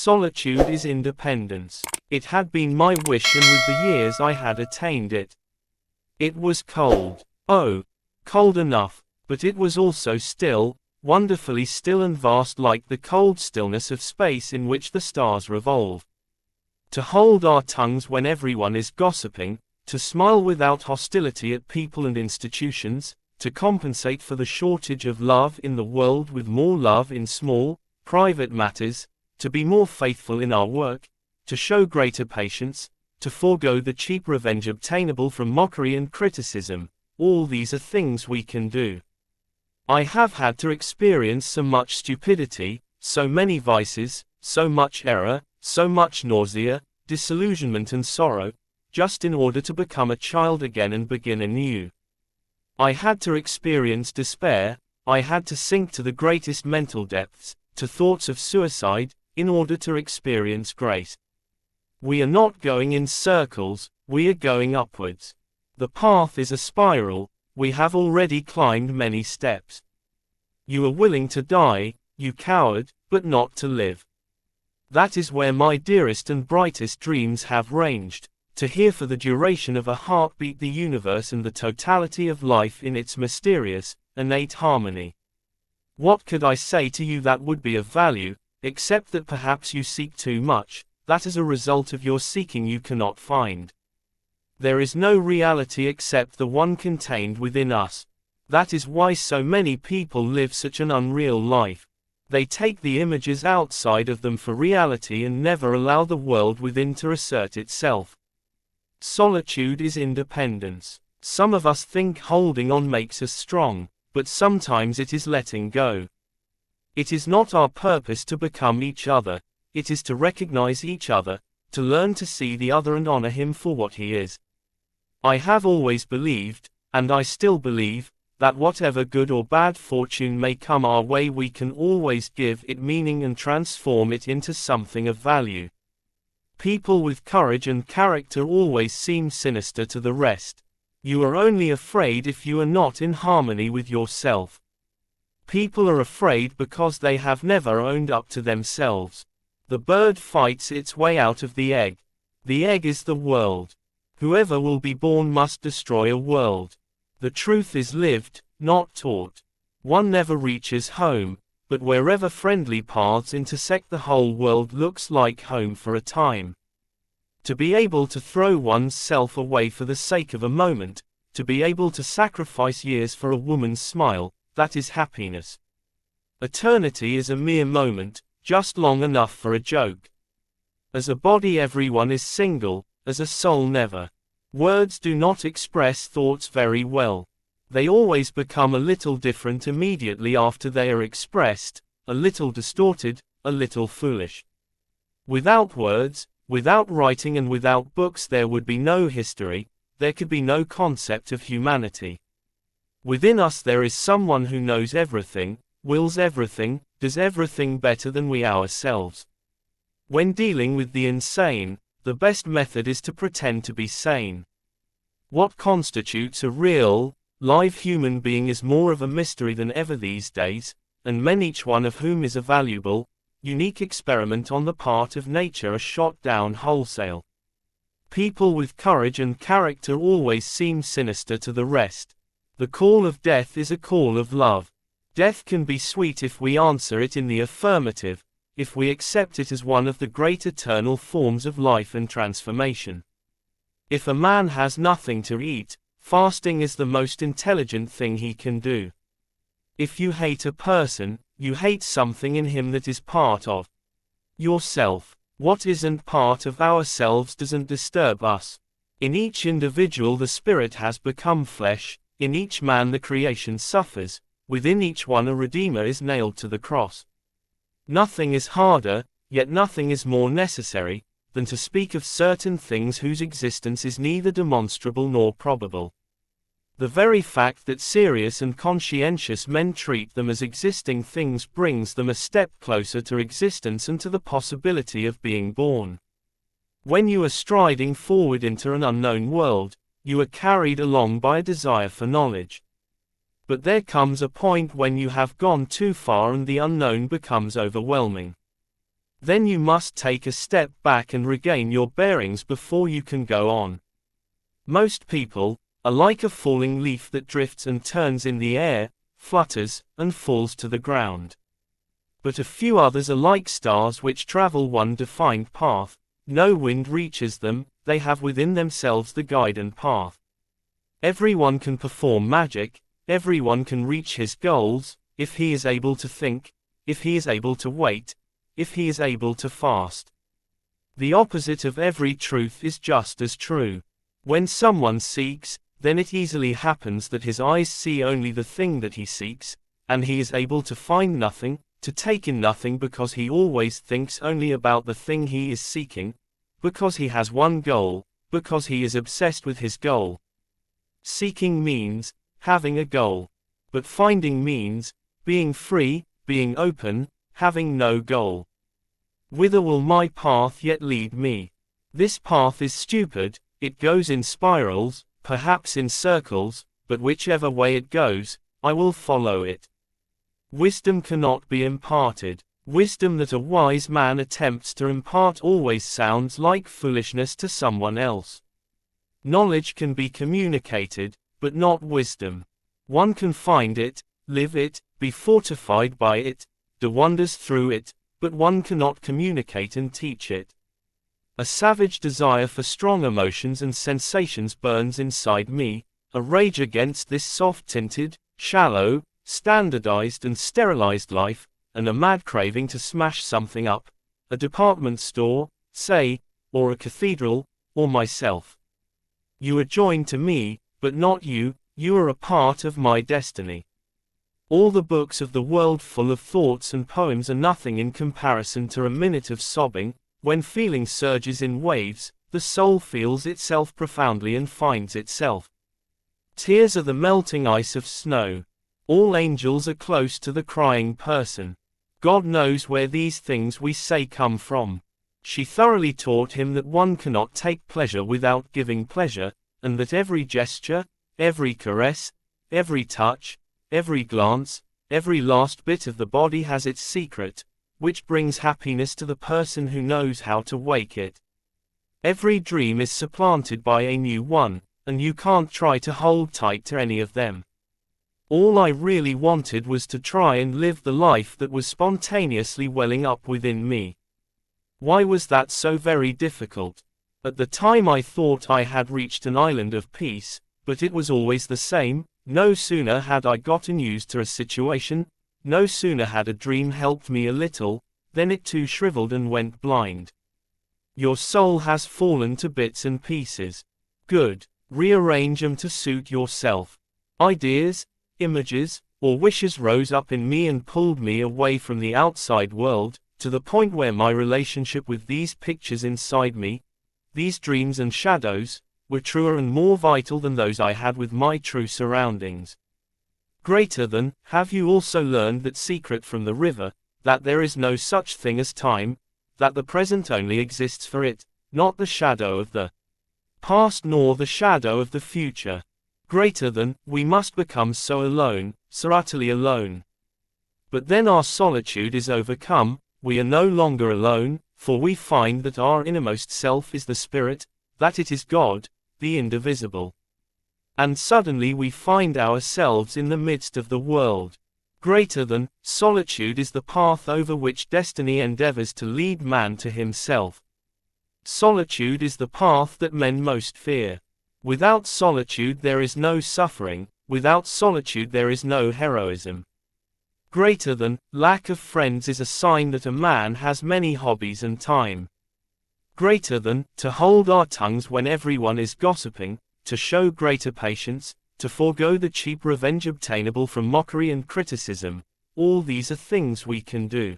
Solitude is independence. It had been my wish, and with the years I had attained it. It was cold. Oh, cold enough, but it was also still, wonderfully still and vast, like the cold stillness of space in which the stars revolve. To hold our tongues when everyone is gossiping, to smile without hostility at people and institutions, to compensate for the shortage of love in the world with more love in small, private matters, to be more faithful in our work, to show greater patience, to forego the cheap revenge obtainable from mockery and criticism, all these are things we can do. I have had to experience so much stupidity, so many vices, so much error, so much nausea, disillusionment and sorrow, just in order to become a child again and begin anew. I had to experience despair, I had to sink to the greatest mental depths, to thoughts of suicide, in order to experience grace. We are not going in circles, we are going upwards. The path is a spiral, we have already climbed many steps. You are willing to die, you coward, but not to live. That is where my dearest and brightest dreams have ranged, to hear for the duration of a heartbeat the universe and the totality of life in its mysterious, innate harmony. What could I say to you that would be of value, except that perhaps you seek too much, that as a result of your seeking you cannot find. There is no reality except the one contained within us. That is why so many people live such an unreal life. They take the images outside of them for reality and never allow the world within to assert itself. Solitude is independence. Some of us think holding on makes us strong, but sometimes it is letting go. It is not our purpose to become each other, it is to recognize each other, to learn to see the other and honor him for what he is. I have always believed, and I still believe, that whatever good or bad fortune may come our way we can always give it meaning and transform it into something of value. People with courage and character always seem sinister to the rest. You are only afraid if you are not in harmony with yourself. People are afraid because they have never owned up to themselves. The bird fights its way out of the egg. The egg is the world. Whoever will be born must destroy a world. The truth is lived, not taught. One never reaches home, but wherever friendly paths intersect the whole world looks like home for a time. To be able to throw one's self away for the sake of a moment, to be able to sacrifice years for a woman's smile, that is happiness. Eternity is a mere moment, just long enough for a joke. As a body everyone is single, as a soul never. Words do not express thoughts very well. They always become a little different immediately after they are expressed, a little distorted, a little foolish. Without words, without writing and without books there would be no history, there could be no concept of humanity. Within us there is someone who knows everything, wills everything, does everything better than we ourselves. When dealing with the insane, the best method is to pretend to be sane. What constitutes a real, live human being is more of a mystery than ever these days, and men each one of whom is a valuable, unique experiment on the part of nature are shot down wholesale. People with courage and character always seem sinister to the rest. The call of death is a call of love. Death can be sweet if we answer it in the affirmative, if we accept it as one of the great eternal forms of life and transformation. If a man has nothing to eat, fasting is the most intelligent thing he can do. If you hate a person, you hate something in him that is part of yourself. What isn't part of ourselves doesn't disturb us. In each individual the spirit has become flesh, in each man the creation suffers, within each one a redeemer is nailed to the cross. Nothing is harder, yet nothing is more necessary, than to speak of certain things whose existence is neither demonstrable nor probable. The very fact that serious and conscientious men treat them as existing things brings them a step closer to existence and to the possibility of being born. When you are striding forward into an unknown world, you are carried along by a desire for knowledge. But there comes a point when you have gone too far and the unknown becomes overwhelming. Then you must take a step back and regain your bearings before you can go on. Most people are like a falling leaf that drifts and turns in the air, flutters, and falls to the ground. But a few others are like stars which travel one defined path. No wind reaches them, they have within themselves the guide and path. Everyone can perform magic, everyone can reach his goals, if he is able to think, if he is able to wait, if he is able to fast. The opposite of every truth is just as true. When someone seeks, then it easily happens that his eyes see only the thing that he seeks, and he is able to find nothing, to take in nothing because he always thinks only about the thing he is seeking, because he has one goal, because he is obsessed with his goal. Seeking means having a goal, but finding means being free, being open, having no goal. Whither will my path yet lead me? This path is stupid, it goes in spirals, perhaps in circles, but whichever way it goes, I will follow it. Wisdom cannot be imparted. Wisdom that a wise man attempts to impart always sounds like foolishness to someone else. Knowledge can be communicated, but not wisdom. One can find it, live it, be fortified by it, do wonders through it, but one cannot communicate and teach it. A savage desire for strong emotions and sensations burns inside me, a rage against this soft-tinted, shallow, standardized and sterilized life, and a mad craving to smash something up, a department store, say, or a cathedral, or myself. You are joined to me, but not you, you are a part of my destiny. All the books of the world full of thoughts and poems are nothing in comparison to a minute of sobbing. When feeling surges in waves, the soul feels itself profoundly and finds itself. Tears are the melting ice of snow. All angels are close to the crying person. God knows where these things we say come from. She thoroughly taught him that one cannot take pleasure without giving pleasure, and that every gesture, every caress, every touch, every glance, every last bit of the body has its secret, which brings happiness to the person who knows how to wake it. Every dream is supplanted by a new one, and you can't try to hold tight to any of them. All I really wanted was to try and live the life that was spontaneously welling up within me. Why was that so very difficult? At the time I thought I had reached an island of peace, but it was always the same. No sooner had I gotten used to a situation, no sooner had a dream helped me a little, then it too shriveled and went blind. Your soul has fallen to bits and pieces. Good. Rearrange 'em to suit yourself. Ideas, images, or wishes rose up in me and pulled me away from the outside world, to the point where my relationship with these pictures inside me, these dreams and shadows, were truer and more vital than those I had with my true surroundings. Greater than, have you also learned that secret from the river, that there is no such thing as time, that the present only exists for it, not the shadow of the past nor the shadow of the future. Greater than, we must become so alone, so utterly alone. But then our solitude is overcome, we are no longer alone, for we find that our innermost self is the Spirit, that it is God, the indivisible. And suddenly we find ourselves in the midst of the world. Greater than, solitude is the path over which destiny endeavors to lead man to himself. Solitude is the path that men most fear. Without solitude there is no suffering, without solitude there is no heroism. Greater than, lack of friends is a sign that a man has many hobbies and time. Greater than, to hold our tongues when everyone is gossiping, to show greater patience, to forego the cheap revenge obtainable from mockery and criticism, all these are things we can do.